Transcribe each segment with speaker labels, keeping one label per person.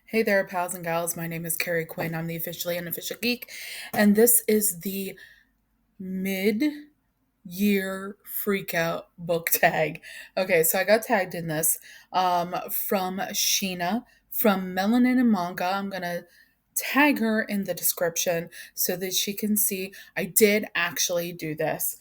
Speaker 1: Hey there, pals and gals. My name is Carrie Quinn. I'm the officially unofficial geek, and this is the mid year freakout book tag. Okay, so I got tagged in this from Sheena from Melanin and Manga. I'm gonna tag her in the description so that she can see I did actually do this.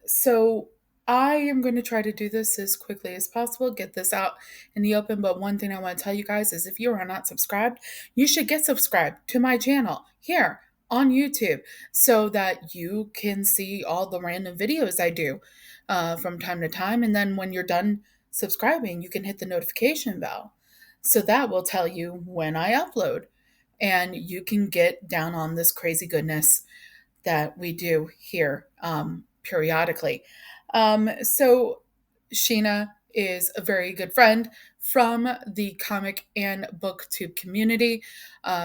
Speaker 1: So I am going to try to do this as quickly as possible, get this out in the open. But one thing I want to tell you guys is if you are not subscribed, you should get subscribed to my channel here on YouTube so that you can see all the random videos I do from time to time. And then when you're done subscribing, you can hit the notification bell. So that will tell you when I upload and you can get down on this crazy goodness that we do here periodically. So Sheena is a very good friend from the comic and booktube community.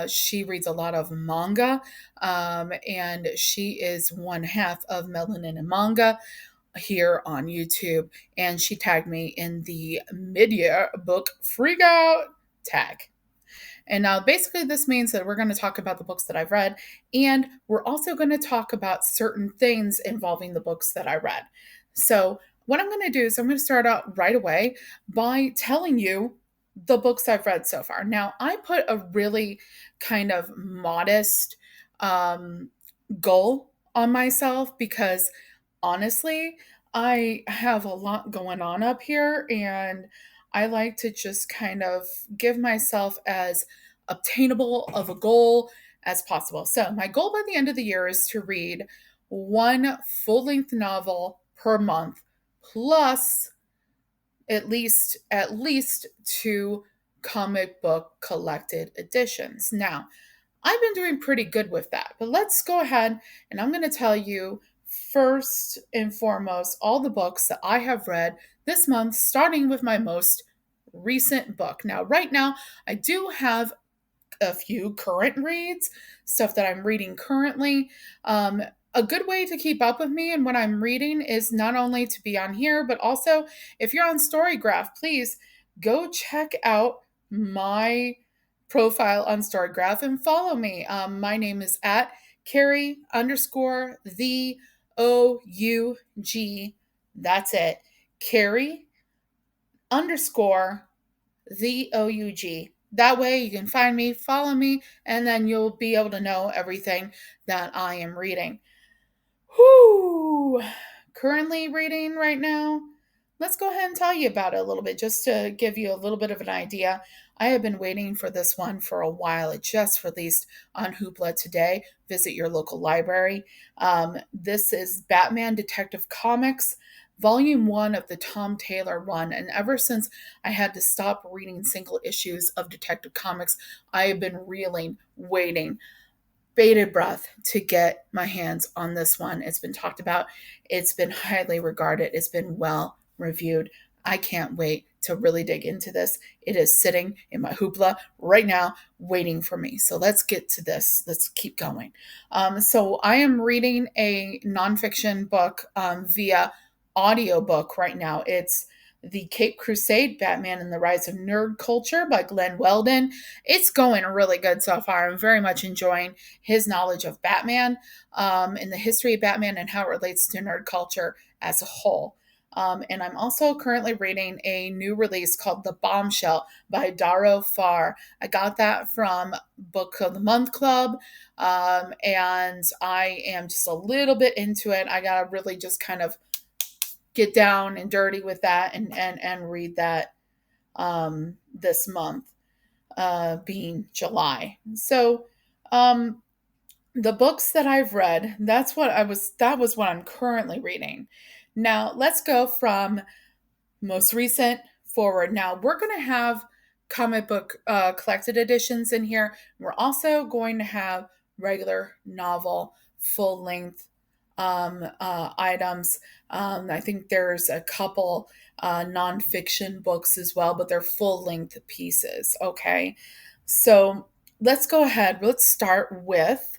Speaker 1: She reads a lot of manga, and she is one half of Melanin and Manga here on YouTube. And she tagged me in the mid-year book freakout tag. And now, basically, this means that we're going to talk about the books that I've read, and we're also going to talk about certain things involving the books that I read. So, what I'm going to do is I'm going to start out right away by telling you the books I've read so far. Now, I put a really kind of modest um, goal on myself because honestly, I have a lot going on up here, and I like to just kind of give myself as obtainable of a goal as possible. So, my goal by the end of the year is to read one full length novel per month, plus at least two comic book collected editions. Now, I've been doing pretty good with that, but let's go ahead and I'm going to tell you first and foremost all the books that I have read this month, starting with my most recent book. Now, right now, I do have a few current reads, stuff that I'm reading currently. A good way to keep up with me and what I'm reading is not only to be on here, but also if you're on Storygraph, please go check out my profile on Storygraph and follow me. My name is at Carrie underscore the OUG. That's it. Carrie underscore the OUG. That way you can find me, follow me, and then you'll be able to know everything that I am reading. Whoo! Currently reading right now. Let's go ahead and tell you about it a little bit just to give you a little bit of an idea. I have been waiting for this one for a while. It just released on Hoopla today. Visit your local library. This is Batman Detective Comics, Volume 1 of the Tom Taylor run. And ever since I had to stop reading single issues of Detective Comics, I have been reeling, waiting, bated breath to get my hands on this one. It's been talked about, it's been highly regarded, it's been well reviewed. I can't wait to really dig into this. It is sitting in my hoopla right now, waiting for me. So let's get to this. Let's keep going. So I am reading a nonfiction book via audiobook right now. It's the Cape Crusade, Batman and the Rise of Nerd Culture by Glenn Weldon. It's going really good so far. I'm very much enjoying his knowledge of Batman and the history of Batman and how it relates to nerd culture as a whole. And I'm also currently reading a new release called The Bombshell by Daro Farr. I got that from Book of the Month Club, and I am just a little bit into it. I got to really just kind of get down and dirty with that and read that this month, being July. So, the books that I've read, that was what I'm currently reading. Now, let's go from most recent forward. Now, we're going to have comic book collected editions in here. We're also going to have regular novel, full length items. I think there's a couple nonfiction books as well, but they're full length pieces. Okay. So let's go ahead. Let's start with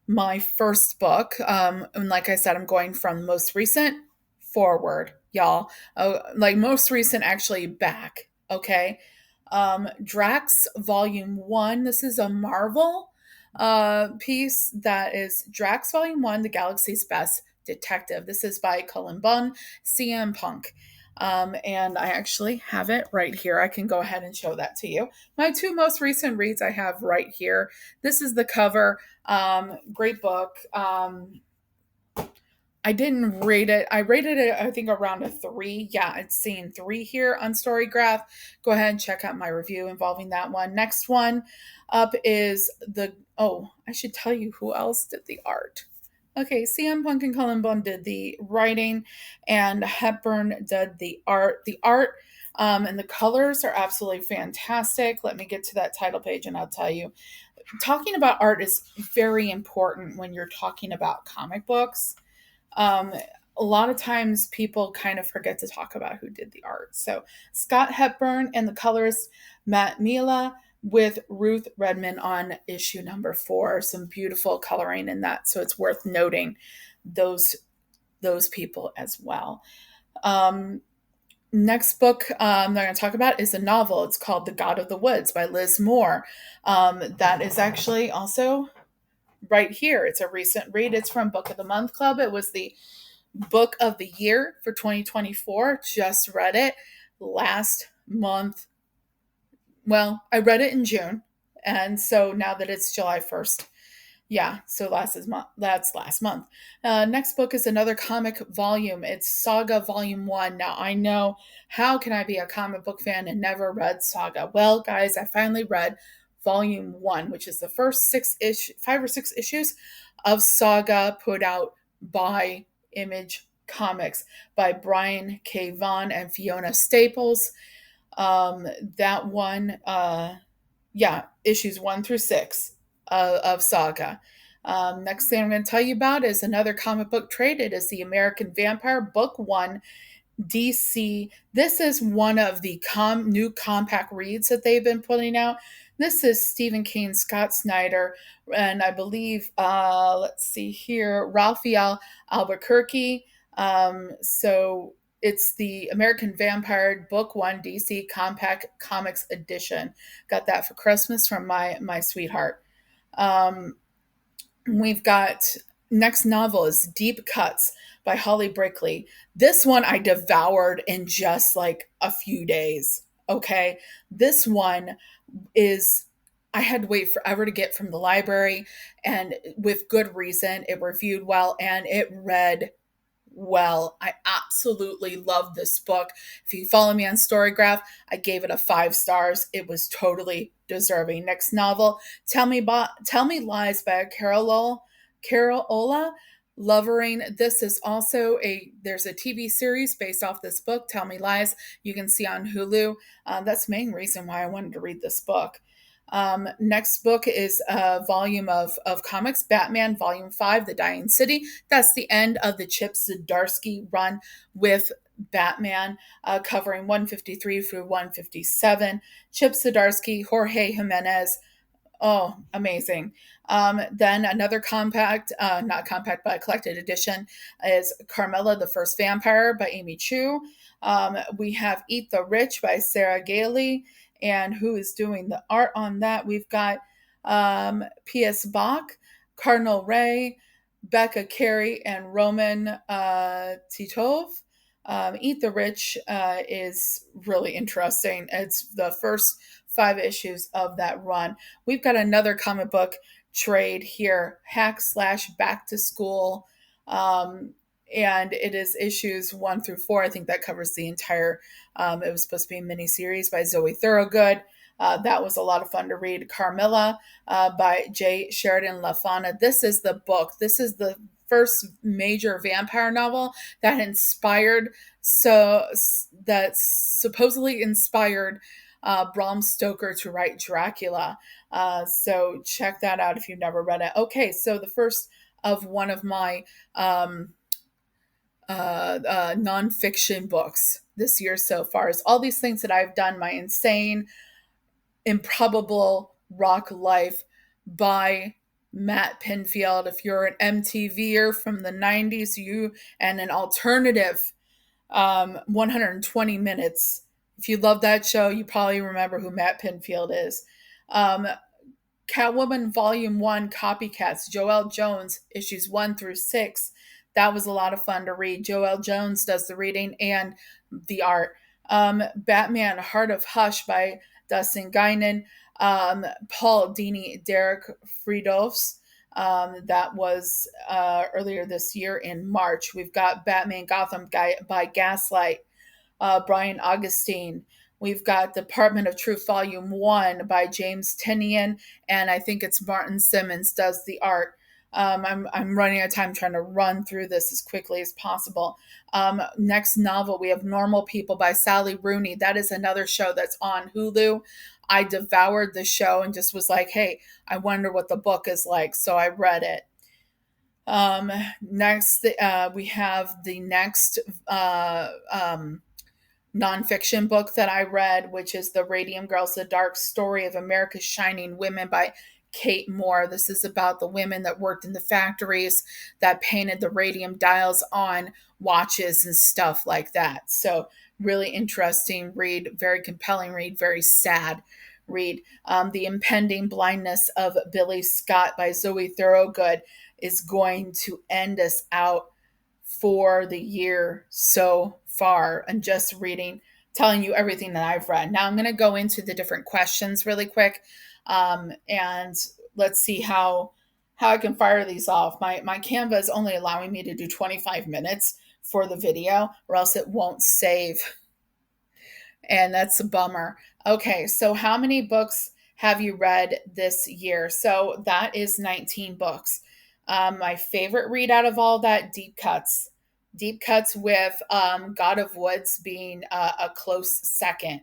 Speaker 1: my first book. And like I said, I'm going from most recent forward, y'all. Like most recent, actually back. Okay. Drax Volume 1. This is a Marvel piece that is Drax Volume 1, The Galaxy's Best Detective. This is by Cullen Bunn, CM Punk. And I actually have it right here. I can go ahead and show that to you. My two most recent reads I have right here. This is the cover. Great book. I didn't rate it. I rated it, I think, around a 3. Yeah, it's seeing 3 here on Storygraph. Go ahead and check out my review involving that one. Next one up is I should tell you who else did the art. Okay, CM Punk and Cullen Bunn did the writing, and Hepburn did the art. The art and the colors are absolutely fantastic. Let me get to that title page and I'll tell you. Talking about art is very important when you're talking about comic books. um, a lot of times people kind of forget to talk about who did the art. So Scott Hepburn and the colorist Matt Mila with Ruth Redmond on issue number 4. Some beautiful coloring in that, so it's worth noting those people as well. Um, Next book that I'm going to talk about is a novel. It's called The God of the Woods by Liz Moore. That is actually also right here. It's a recent read. It's from Book of the Month Club. It was the book of the year for 2024. Just read it last month. Well, I read it in June. And so now that it's July 1st, yeah, so that's last month. Next book is another comic volume. It's Saga Volume 1. Now, I know, how can I be a comic book fan and never read Saga? Well, guys, I finally read Volume 1, which is the first 5 or 6 issues of Saga put out by Image Comics by Brian K. Vaughan and Fiona Staples. That one, yeah, issues 1 through 6 of Saga. Next thing I'm going to tell you about is another comic book trade. It is the American Vampire Book 1 DC. This is one of the new compact reads that they've been putting out. This is Stephen King, Scott Snyder, and I believe, let's see here, Raphael Albuquerque. So it's the American Vampire Book 1 DC Compact Comics Edition. Got that for Christmas from my sweetheart. Um, we've got next novel is Deep Cuts by Holly Brickley. This one I devoured in just like a few days. Okay. This one is, I had to wait forever to get from the library, and with good reason. It reviewed well and it read well. I absolutely love this book. If you follow me on Storygraph, I gave it a 5 stars. It was totally deserving. Next novel, Tell Me Lies by Carola Lovering. This is also there's a TV series based off this book, Tell Me Lies. You can see on Hulu. That's the main reason why I wanted to read this book. Next book is a volume of comics, Batman Volume 5, The Dying City. That's the end of the Chip Zdarsky run with Batman, covering 153 through 157. Chip Zdarsky, Jorge Jimenez. Oh, amazing. Then another not compact, but a collected edition is Carmilla, the First Vampire by Amy Chu. We have Eat the Rich by Sarah Gailey. And who is doing the art on that? We've got P.S. Bach, Cardinal Ray, Becca Carey, and Roman Titov. Eat the Rich is really interesting. It's the first 5 issues of that run. We've got another comic book trade here, Hack / Back to School. And it is issues 1 through 4. I think that covers the entire, it was supposed to be a mini series by Zoe Thorogood. That was a lot of fun to read. Carmilla by J. Sheridan LaFana. This is the book. This is the first major vampire novel that supposedly inspired Bram Stoker to write Dracula. So check that out if you've never read it. Okay, so the first of one of my nonfiction books this year so far is All These Things That I've Done, My Insane, Improbable Rock Life by Matt Pinfield. If you're an MTVer from the 90s, and an alternative 120 minutes, If you love that show, you probably remember who Matt Pinfield is. Um, Catwoman Volume 1 Copycats, Joelle Jones, issues 1 through 6. That was a lot of fun to read. Joelle Jones does the reading and the art. Batman Heart of Hush by Dustin Guinan. Paul Dini, Derek Friedolfs. That was earlier this year in March. We've got Batman Gotham by Gaslight, Brian Augustine. We've got Department of Truth Volume 1 by James Tinian, and I think it's Martin Simmons does the art. I'm running out of time trying to run through this as quickly as possible. Next novel, we have Normal People by Sally Rooney. That is another show that's on Hulu. I devoured the show and just was like, hey, I wonder what the book is like. So I read it. Next, we have the next nonfiction book that I read, which is The Radium Girls, The Dark Story of America's Shining Women by Kate Moore. This is about the women that worked in the factories that painted the radium dials on watches and stuff like that. So, really interesting read, very compelling read, very sad read. The Impending Blindness of Billy Scott by Zoe Thorogood is going to end us out for the year so far, and just reading, telling you everything that I've read. Now I'm going to go into the different questions really quick, and let's see how I can fire these off. My Canva is only allowing me to do 25 minutes for the video, or else it won't save, and that's a bummer. Okay, so how many books have you read this year? So that is 19 books. My favorite read out of all that, Deep Cuts. Deep Cuts with God of Woods being a close second.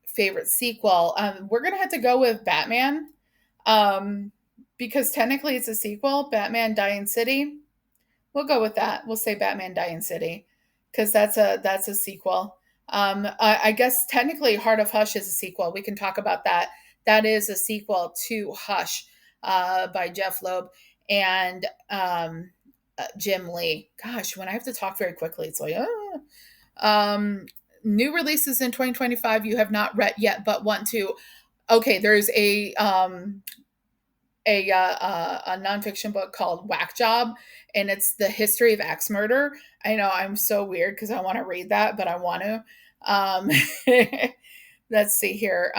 Speaker 1: Favorite sequel, we're going to have to go with Batman, because technically it's a sequel, Batman Dying City. We'll go with that. We'll say Batman Dying City because that's a sequel. I guess technically Heart of Hush is a sequel. We can talk about that. That is a sequel to Hush by Jeff Loeb and Jim Lee. Gosh, when I have to talk very quickly, it's like, oh. New releases in 2025 you have not read yet but want to. Okay, there's a nonfiction book called Whack Job, and it's the history of axe murder. I know I'm so weird because I want to read that, but I want to. Let's see here.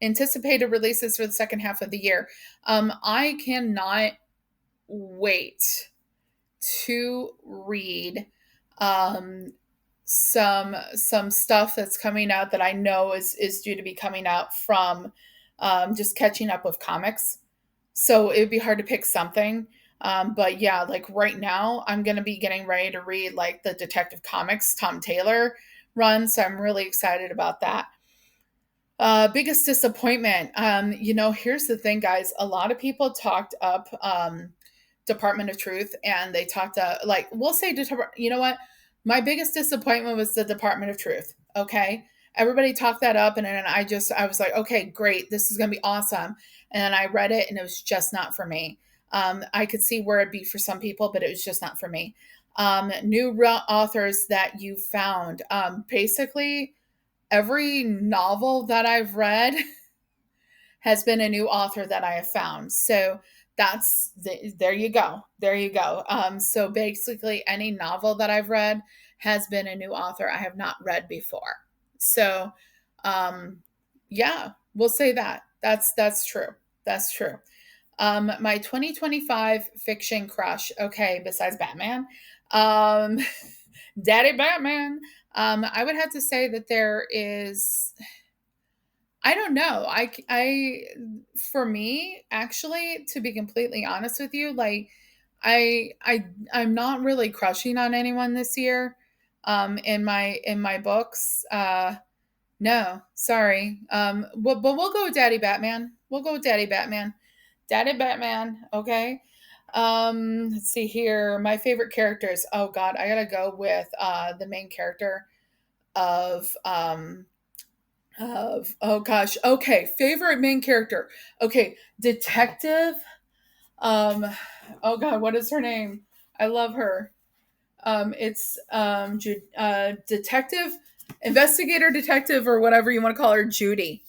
Speaker 1: Anticipated releases for the second half of the year. I cannot wait to read some stuff that's coming out that I know is due to be coming out from just catching up with comics. So it would be hard to pick something. But yeah, like right now, I'm going to be getting ready to read like the Detective Comics Tom Taylor run. So I'm really excited about that. Biggest disappointment. Here's the thing, guys. A lot of people talked up Department of Truth, and they talked like, we'll say, you know what? My biggest disappointment was the Department of Truth. Okay. Everybody talked that up, and then I was like, okay, great. This is going to be awesome. And then I read it, and it was just not for me. I could see where it'd be for some people, but it was just not for me. New authors that you found. Basically, every novel that I've read has been a new author that I have found. So there you go. There you go. So basically, any novel that I've read has been a new author I have not read before. So, yeah, we'll say that. That's true. That's true. My 2025 fiction crush. Okay, besides Batman, Daddy Batman. I would have to say that there is. I don't know. For me, actually, to be completely honest with you, like, I'm not really crushing on anyone this year. In my books, no, sorry. But we'll go with Daddy Batman. We'll go with Daddy Batman. Daddy Batman. Okay. Let's see here. My favorite characters. Oh God, I gotta go with the main character of oh gosh, okay, favorite main character, okay, detective, um oh god, what is her name? I love her. It's detective investigator, detective, or whatever you want to call her, Judy.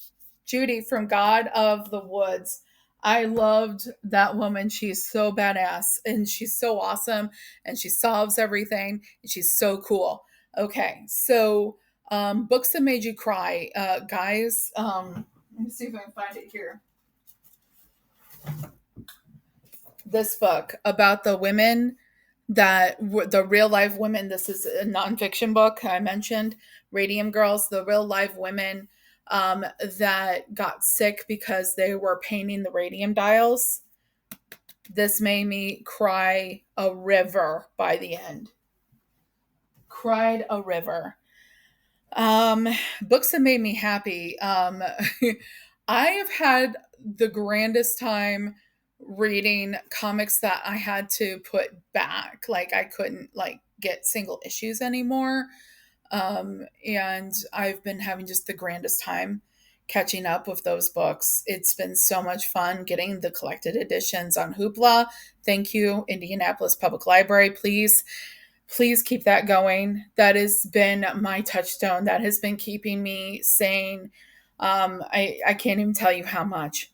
Speaker 1: Judy from God of the Woods. I loved that woman. She's so badass and she's so awesome and she solves everything and she's so cool. Okay, so books that made you cry, guys. Let me see if I can find it here. This book about the women that the real life women. This is a nonfiction book I mentioned, Radium Girls, the real life women that got sick because they were painting the radium dials. This made me cry a river by the end. Cried a river. Um, Books that made me happy. I have had the grandest time reading comics that I had to put back. Like I couldn't like get single issues anymore. And I've been having just the grandest time catching up with those books. It's been so much fun getting the collected editions on Hoopla. Thank you, Indianapolis Public Library. Please keep that going. That has been my touchstone. That has been keeping me sane. I can't even tell you how much.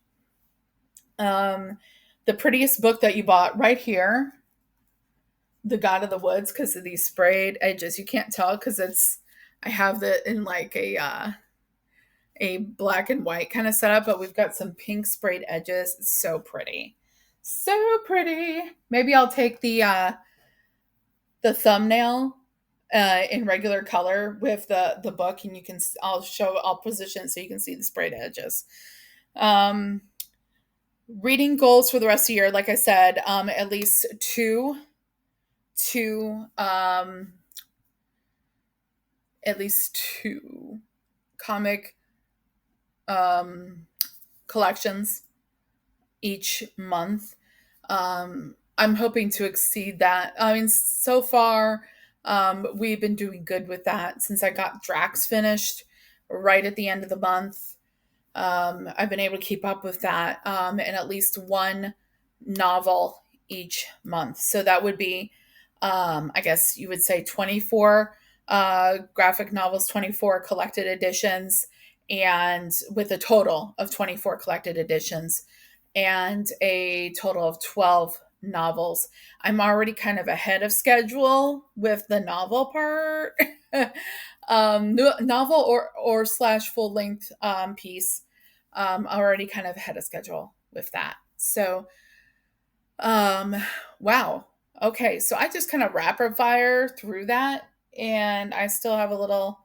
Speaker 1: Um, the prettiest book that you bought right here, The God of the Woods, because of these sprayed edges. You can't tell because I have the in like a black and white kind of setup, but we've got some pink sprayed edges. It's so pretty. So pretty. Maybe I'll take the thumbnail in regular color with the book, and I'll position it so you can see the sprayed edges. Um, Reading goals for the rest of the year, like I said, at least two at least two comic um, collections each month. I'm hoping to exceed that. I mean, so far, we've been doing good with that since I got Drax finished right at the end of the month. I've been able to keep up with that and at least one novel each month. So that would be, I guess you would say 24 graphic novels, 24 collected editions, and with a total of 24 collected editions and a total of 12 novels. I'm already kind of ahead of schedule with the novel part. Novel or slash full length piece. Already kind of ahead of schedule with that. So, um, wow. Okay, so I just kind of rapid fire through that, and I still have a little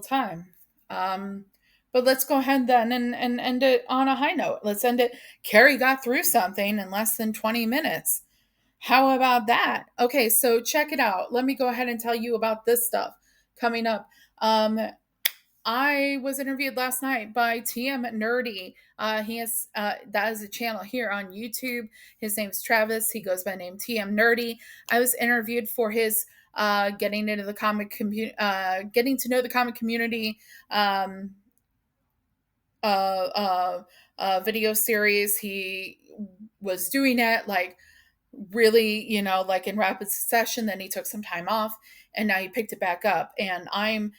Speaker 1: time. Um, but let's go ahead then and end it on a high note. Let's end it. Carrie got through something in less than 20 minutes. How about that? Okay, so check it out. Let me go ahead and tell you about this stuff coming up. I was interviewed last night by TM Nerdy. He has that is a channel here on YouTube. His name's Travis. He goes by name TM Nerdy. I was interviewed for his getting into the getting to know the comic community um, uh, uh, video series. He was doing it like really, like in rapid succession. Then he took some time off, and now he picked it back up. And I'm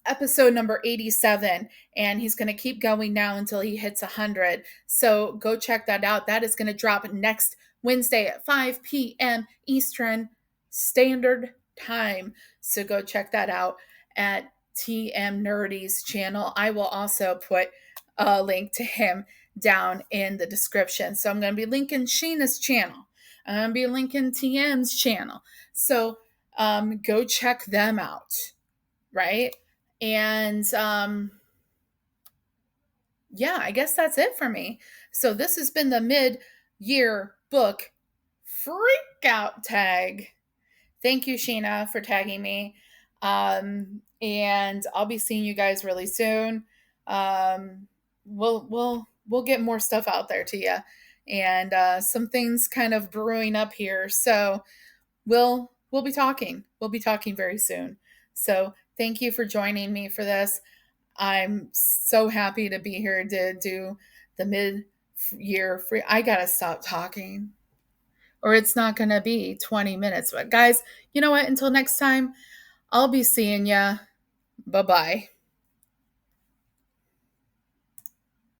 Speaker 1: episode number 87, and he's going to keep going now until he hits 100. So go check that out. That is going to drop next Wednesday at 5 p.m. Eastern Standard Time. So go check that out at TM Nerdy's channel. I will also put a link to him down in the description. So I'm going to be linking Sheena's channel. I'm going to be linking TM's channel. So go check them out, right? And yeah, I guess that's it for me. So this has been the mid-year book freak out tag. Thank you, Sheena, for tagging me. And I'll be seeing you guys really soon. We'll get more stuff out there to you, and some things kind of brewing up here. So we'll be talking. We'll be talking very soon. So thank you for joining me for this. I'm so happy to be here to do the mid-year free. I gotta stop talking, or it's not gonna be 20 minutes. But guys, you know what? Until next time, I'll be seeing ya. Bye bye.